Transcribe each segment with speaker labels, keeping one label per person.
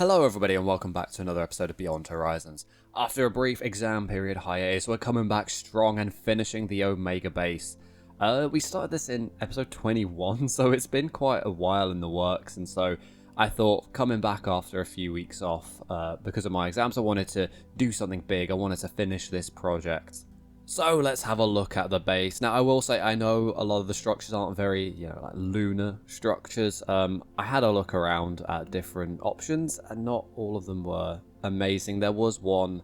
Speaker 1: Hello everybody and welcome back to another episode of Beyond Horizons. After a brief exam period hiatus, we're coming back strong and finishing the Omega base. We started this in episode 21, so it's been quite a while in the works, and so I thought coming back after a few weeks off, because of my exams, I wanted to do something big. I wanted to finish this project. So let's have a look at the base. Now I will say I know a lot of the structures aren't very, like lunar structures. I had a look around at different options and not all of them were amazing. There was one,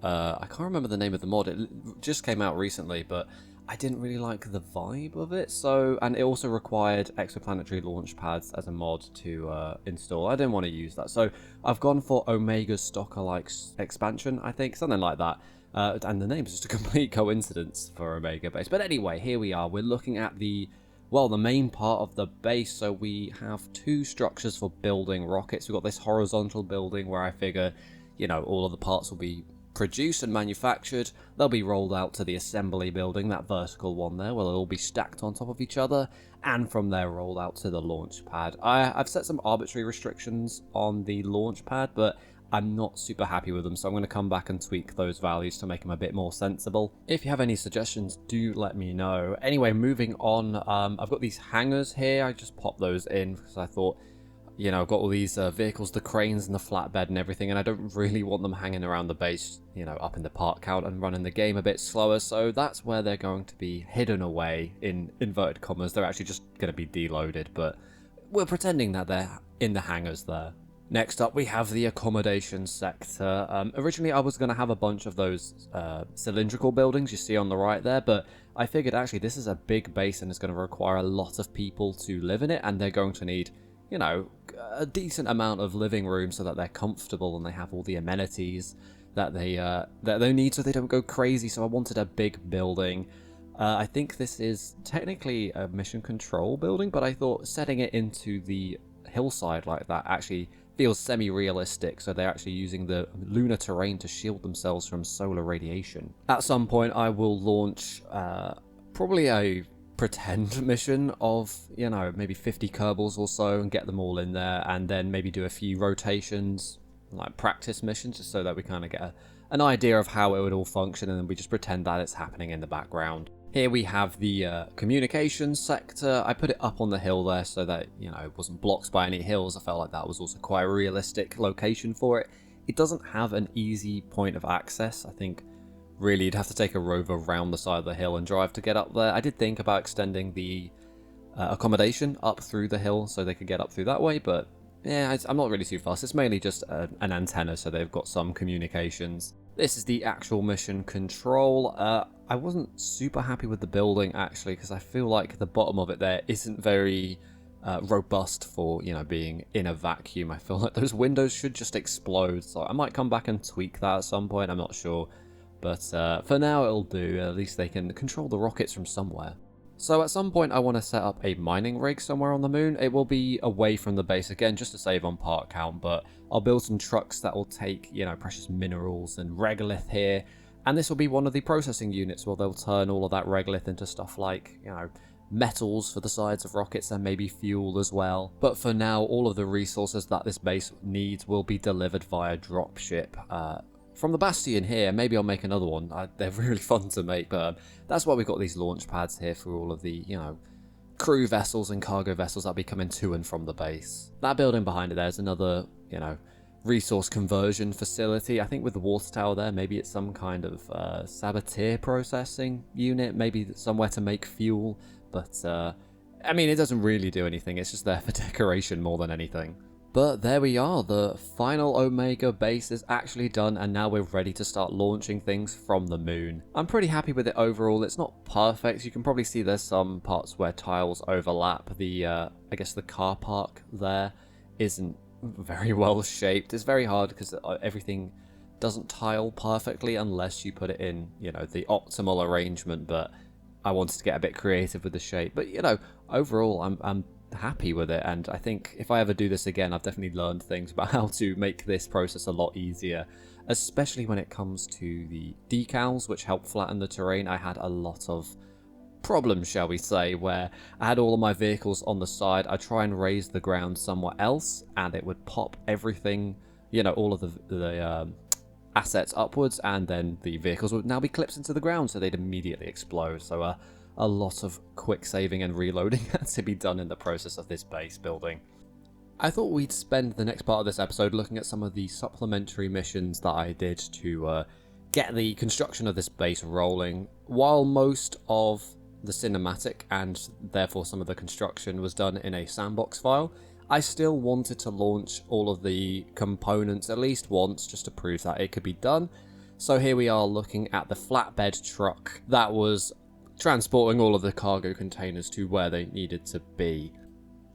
Speaker 1: I can't remember the name of the mod, it just came out recently, but I didn't really like the vibe of it. So, and it also required exoplanetary launch pads as a mod to install. I didn't want to use that. So I've gone for Omega's Stalker-like expansion, I think, something like that. And the name is just a complete coincidence for Omega base. But anyway, here we are. We're looking at the main part of the base. So we have two structures for building rockets. We've got this horizontal building where I figure, all of the parts will be produced and manufactured. They'll be rolled out to the assembly building, that vertical one there, where they'll all be stacked on top of each other. And from there, rolled out to the launch pad. I've set some arbitrary restrictions on the launch pad, but I'm not super happy with them, so I'm going to come back and tweak those values to make them a bit more sensible. If you have any suggestions, do let me know. Anyway, moving on, I've got these hangars here. I just popped those in because I thought, I've got all these vehicles, the cranes and the flatbed and everything, and I don't really want them hanging around the base, up in the part count and running the game a bit slower, so that's where they're going to be hidden away, in inverted commas. They're actually just going to be deloaded, but we're pretending that they're in the hangars there. Next up, we have the accommodation sector. Originally, I was going to have a bunch of those cylindrical buildings you see on the right there, but I figured actually this is a big base and it's going to require a lot of people to live in it, and they're going to need, a decent amount of living room so that they're comfortable and they have all the amenities that they need so they don't go crazy. So I wanted a big building. I think this is technically a mission control building, but I thought setting it into the hillside like that actually feels semi-realistic, so they're actually using the lunar terrain to shield themselves from solar radiation. At some point I will launch probably a pretend mission of, maybe 50 Kerbals or so and get them all in there, and then maybe do a few rotations, like practice missions, just so that we kind of get an idea of how it would all function, and then we just pretend that it's happening in the background. Here we have the communications sector. I put it up on the hill there so that, it wasn't blocked by any hills. I felt like that was also quite a realistic location for it. It doesn't have an easy point of access. I think really you'd have to take a rover round the side of the hill and drive to get up there. I did think about extending the accommodation up through the hill so they could get up through that way, but yeah, I'm not really too fast. It's mainly just an antenna, so they've got some communications. This is the actual mission control. I wasn't super happy with the building, actually, because I feel like the bottom of it there isn't very robust for, being in a vacuum. I feel like those windows should just explode, so I might come back and tweak that at some point. I'm not sure. But for now, it'll do. At least they can control the rockets from somewhere. So at some point, I want to set up a mining rig somewhere on the moon. It will be away from the base again, just to save on part count, but I'll build some trucks that will take, precious minerals and regolith here. And this will be one of the processing units where they'll turn all of that regolith into stuff like, metals for the sides of rockets and maybe fuel as well. But for now, all of the resources that this base needs will be delivered via dropship. From the Bastion here, maybe I'll make another one. They're really fun to make, but that's why we've got these launch pads here for all of the, crew vessels and cargo vessels that'll be coming to and from the base. That building behind it there is another, resource conversion facility. I think with the water tower there, maybe it's some kind of saboteur processing unit, maybe somewhere to make fuel, but it doesn't really do anything. It's just there for decoration more than anything. But there we are, the final Omega base is actually done, and now we're ready to start launching things from the moon. I'm pretty happy with it overall. It's not perfect. You can probably see there's some parts where tiles overlap. I guess the car park there isn't very well shaped. It's very hard because everything doesn't tile perfectly unless you put it in, the optimal arrangement, but I wanted to get a bit creative with the shape. But, overall, I'm happy with it, and I think if I ever do this again, I've definitely learned things about how to make this process a lot easier, especially when it comes to the decals, which help flatten the terrain. I had a lot of problems, shall we say, where I had all of my vehicles on the side. I try and raise the ground somewhere else, and it would pop everything you know, all of the assets upwards, and then the vehicles would now be clipped into the ground, so they'd immediately explode. So a lot of quick saving and reloading had to be done in the process of this base building. I thought we'd spend the next part of this episode looking at some of the supplementary missions that I did to get the construction of this base rolling. While most of the cinematic and therefore some of the construction was done in a sandbox file, I still wanted to launch all of the components at least once just to prove that it could be done. So here we are looking at the flatbed truck that was transporting all of the cargo containers to where they needed to be.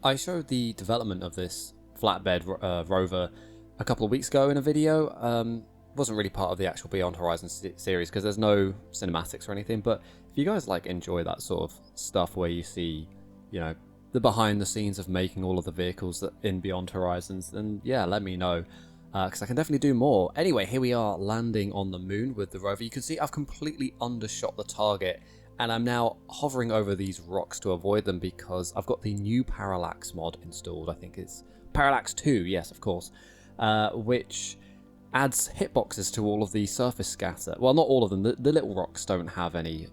Speaker 1: I showed the development of this flatbed Rover a couple of weeks ago in a video. Wasn't really part of the actual Beyond Horizon series because there's no cinematics or anything, but if you guys like enjoy that sort of stuff where you see, you know, the behind the scenes of making all of the vehicles that in Beyond Horizons, then yeah, let me know, because I can definitely do more. Anyway, here we are landing on the moon with the rover. You can see I've completely undershot the target, and I'm now hovering over these rocks to avoid them because I've got the new parallax mod installed. I think it's Parallax 2, yes, of course, which adds hitboxes to all of the surface scatter. Well, not all of them. The little rocks don't have any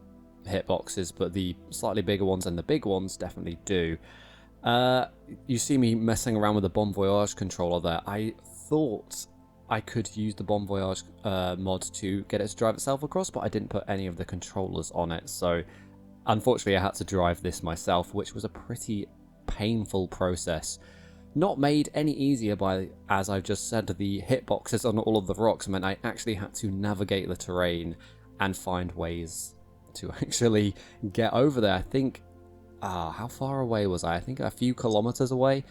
Speaker 1: hitboxes, but the slightly bigger ones and the big ones definitely do. You see me messing around with the Bon Voyage controller there. I thought I could use the Bon Voyage mod to get it to drive itself across, but I didn't put any of the controllers on it, so unfortunately I had to drive this myself, which was a pretty painful process. Not made any easier by, as I've just said, the hitboxes on all of the rocks meant I actually had to navigate the terrain and find ways to actually get over there. I think, how far away was I? I think a few kilometers away.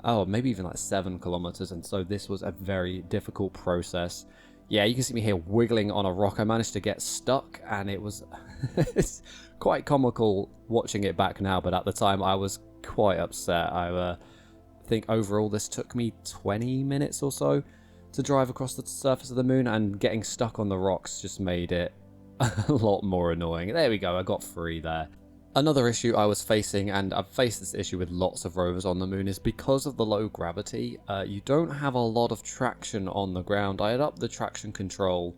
Speaker 1: Oh, maybe even like 7 kilometers, and so this was a very difficult process. Yeah, you can see me here wiggling on a rock. I managed to get stuck, and it was it's quite comical watching it back now, but at the time I was quite upset. I think overall this took me 20 minutes or so to drive across the surface of the moon, and getting stuck on the rocks just made it a lot more annoying. There we go, I got free there. Another issue I was facing, and I've faced this issue with lots of rovers on the moon, is because of the low gravity, you don't have a lot of traction on the ground. I had upped the traction control.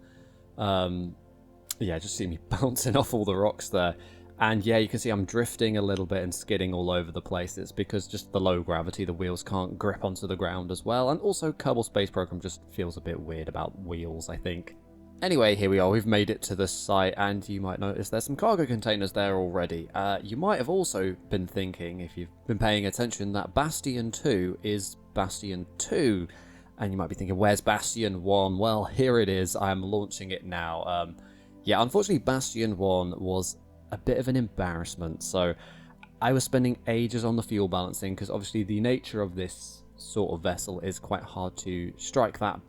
Speaker 1: Yeah, just see me bouncing off all the rocks there. And yeah, you can see I'm drifting a little bit and skidding all over the place. It's because just the low gravity, the wheels can't grip onto the ground as well. And also Kerbal Space Program just feels a bit weird about wheels, I think. Anyway, here we are, we've made it to the site, and you might notice there's some cargo containers there already. You might have also been thinking, if you've been paying attention, that Bastion 2 is Bastion 2. And you might be thinking, where's Bastion 1? Well, here it is, I'm launching it now. Yeah, unfortunately Bastion 1 was a bit of an embarrassment, so I was spending ages on the fuel balancing, because obviously the nature of this sort of vessel is quite hard to strike that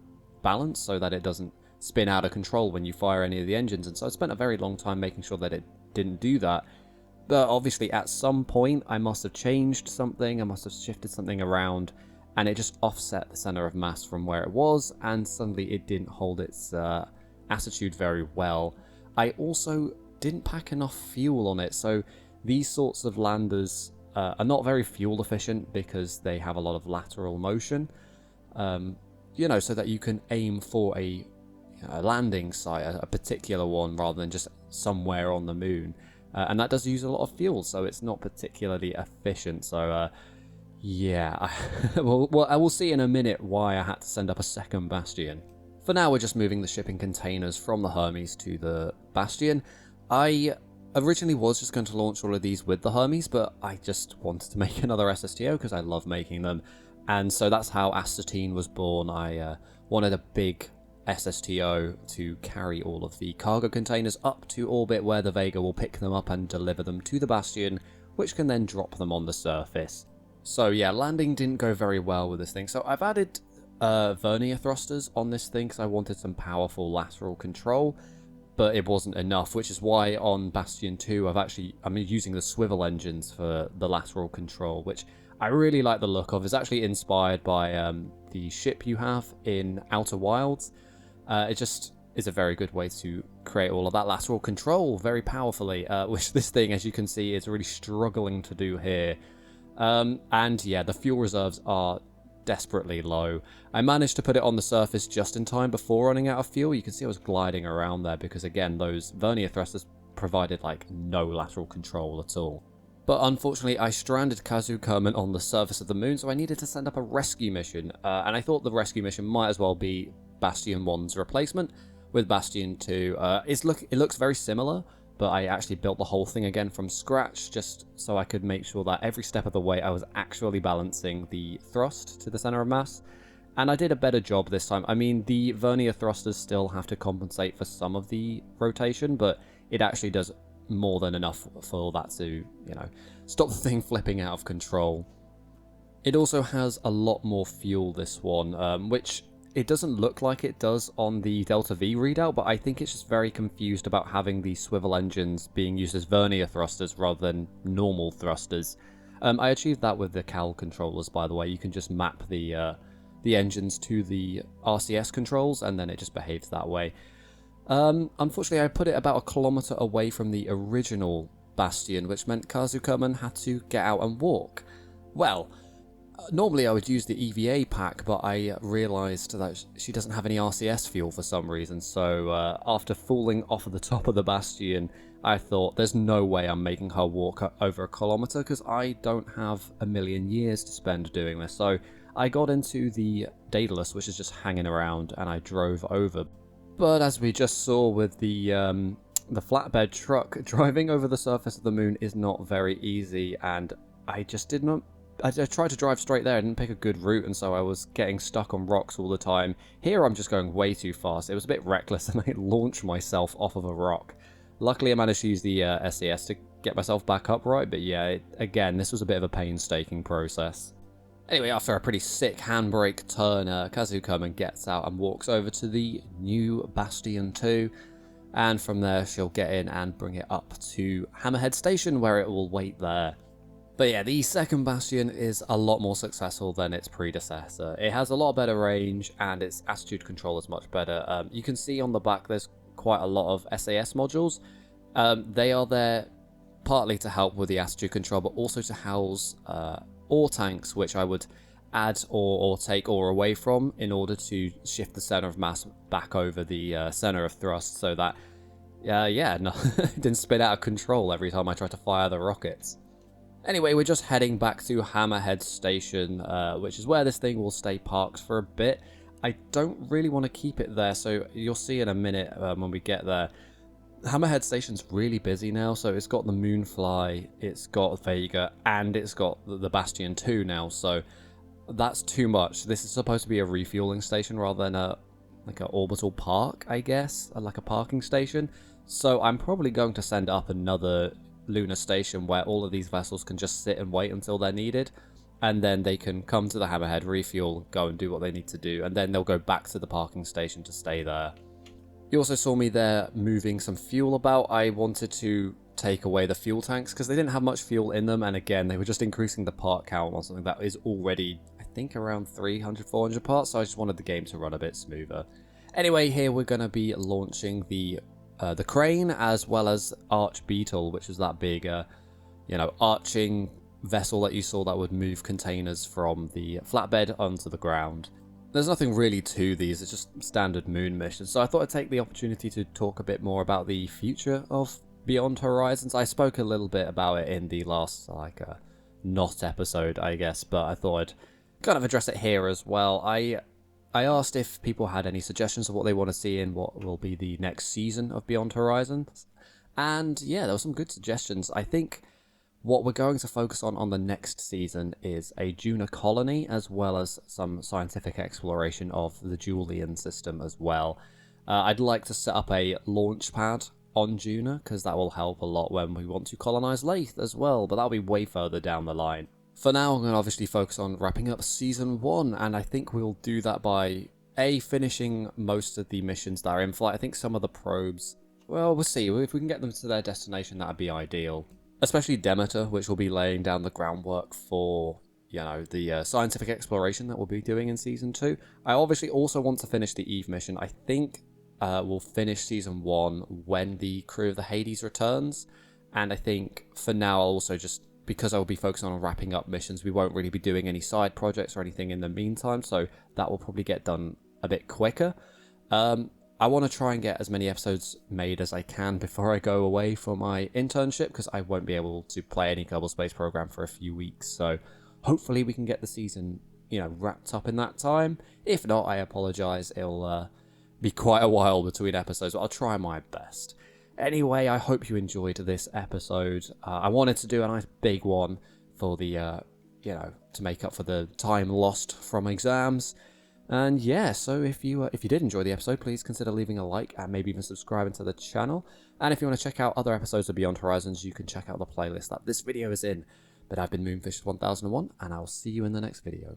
Speaker 1: balance so that it doesn't spin out of control when you fire any of the engines, and so I spent a very long time making sure that it didn't do that. But obviously at some point I must have changed something, I must have shifted something around, and it just offset the center of mass from where it was, and suddenly it didn't hold its attitude very well. I also didn't pack enough fuel on it, so these sorts of landers are not very fuel efficient because they have a lot of lateral motion, you know, so that you can aim for a landing site, a particular one, rather than just somewhere on the moon, and that does use a lot of fuel, so it's not particularly efficient. So yeah, well, I will see in a minute why I had to send up a second Bastion. For now, we're just moving the shipping containers from the Hermes to the Bastion. I originally was just going to launch all of these with the Hermes, but I just wanted to make another SSTO because I love making them, and so that's how Asstatine was born. I wanted a big SSTO to carry all of the cargo containers up to orbit, where the Vega will pick them up and deliver them to the Bastion, which can then drop them on the surface. So yeah, landing didn't go very well with this thing, so I've added vernier thrusters on this thing because I wanted some powerful lateral control, but it wasn't enough, which is why on Bastion 2 I'm using the swivel engines for the lateral control, which I really like the look of. It's actually inspired by the ship you have in Outer Wilds. It just is a very good way to create all of that lateral control very powerfully, which this thing, as you can see, is really struggling to do here. And yeah, the fuel reserves are desperately low. I managed to put it on the surface just in time before running out of fuel. You can see I was gliding around there because, again, those vernier thrusters provided like no lateral control at all. But unfortunately, I stranded Kazu Kerman on the surface of the moon, so I needed to send up a rescue mission. And I thought the rescue mission might as well be Bastion 1's replacement, with Bastion 2. It looks very similar, but I actually built the whole thing again from scratch, just so I could make sure that every step of the way I was actually balancing the thrust to the center of mass. And I did a better job this time. I mean, the vernier thrusters still have to compensate for some of the rotation, but it actually does more than enough for that to, you know, stop the thing flipping out of control. It also has a lot more fuel, this one, which it doesn't look like it does on the Delta V readout, but I think it's just very confused about having the swivel engines being used as vernier thrusters rather than normal thrusters. I achieved that with the CAL controllers, by the way. You can just map the engines to the RCS controls, and then it just behaves that way. Unfortunately, I put it about 1 kilometer away from the original Bastion, which meant Kazu Kerman had to get out and walk. Well, normally I would use the EVA pack, but I realised that she doesn't have any RCS fuel for some reason, so after falling off of the top of the Bastion, I thought there's no way I'm making her walk over 1 kilometer, because I don't have a million years to spend doing this. So I got into the Daedalus, which is just hanging around, and I drove over. But as we just saw with the flatbed truck, driving over the surface of the moon is not very easy, and I just did not... I tried to drive straight there, I didn't pick a good route, and so I was getting stuck on rocks all the time. Here I'm just going way too fast. It was a bit reckless, and I launched myself off of a rock. Luckily I managed to use the SES to get myself back upright, but yeah, again, this was a bit of a painstaking process. Anyway, after a pretty sick handbrake turn, Kazu Kerman gets out and walks over to the new Bastion 2, and from there she'll get in and bring it up to Hammerhead Station, where it will wait there. But yeah, the second Bastion is a lot more successful than its predecessor. It has a lot better range, and its attitude control is much better. You can see on the back there's quite a lot of SAS modules. They are there partly to help with the attitude control, but also to house ore tanks, which I would add or take ore away from in order to shift the center of mass back over the center of thrust, so that it didn't spin out of control every time I tried to fire the rockets. Anyway, we're just heading back to Hammerhead Station, which is where this thing will stay parked for a bit. I don't really want to keep it there, so you'll see in a minute when we get there. Hammerhead Station's really busy now, so it's got the Moonfly, it's got Vega, and it's got the Bastion 2 now, so that's too much. This is supposed to be a refueling station rather than like an orbital park, I guess, like a parking station. So I'm probably going to send up another lunar station where all of these vessels can just sit and wait until they're needed, and then they can come to the Hammerhead, refuel, go and do what they need to do, and then they'll go back to the parking station to stay there. You also saw me there moving some fuel about. I wanted to take away the fuel tanks because they didn't have much fuel in them, and again, they were just increasing the part count on something that is already, I think, around 300, 400 parts, so I just wanted the game to run a bit smoother. Anyway, here we're going to be launching the crane, as well as Arch Beetle, which is that big, arching vessel that you saw that would move containers from the flatbed onto the ground. There's nothing really to these, it's just standard moon missions, so I thought I'd take the opportunity to talk a bit more about the future of Beyond Horizons. I spoke a little bit about it in the last, not episode, I guess, but I thought I'd kind of address it here as well. I asked if people had any suggestions of what they want to see in what will be the next season of Beyond Horizons, and yeah, there were some good suggestions. I think what we're going to focus on the next season is a Duna colony, as well as some scientific exploration of the Julian system as well. I'd like to set up a launch pad on Duna, because that will help a lot when we want to colonize Layth as well, but that'll be way further down the line. For now, I'm going to obviously focus on wrapping up Season 1, and I think we'll do that by, finishing most of the missions that are in flight. I think some of the probes, well, we'll see. If we can get them to their destination, that'd be ideal. Especially Demeter, which will be laying down the groundwork for, the scientific exploration that we'll be doing in Season 2. I obviously also want to finish the Eve mission. I think we'll finish Season 1 when the crew of the Hades returns, and I think for now I'll also just because I will be focusing on wrapping up missions, we won't really be doing any side projects or anything in the meantime, so that will probably get done a bit quicker. I want to try and get as many episodes made as I can before I go away for my internship, because I won't be able to play any Kerbal Space Program for a few weeks, so hopefully we can get the season, wrapped up in that time. If not, I apologise, it'll be quite a while between episodes, but I'll try my best. Anyway, I hope you enjoyed this episode. I wanted to do a nice big one for the, to make up for the time lost from exams. And yeah, so if you did enjoy the episode, please consider leaving a like and maybe even subscribing to the channel. And if you want to check out other episodes of Beyond Horizons, you can check out the playlist that this video is in. But I've been Moonfish1001, and I'll see you in the next video.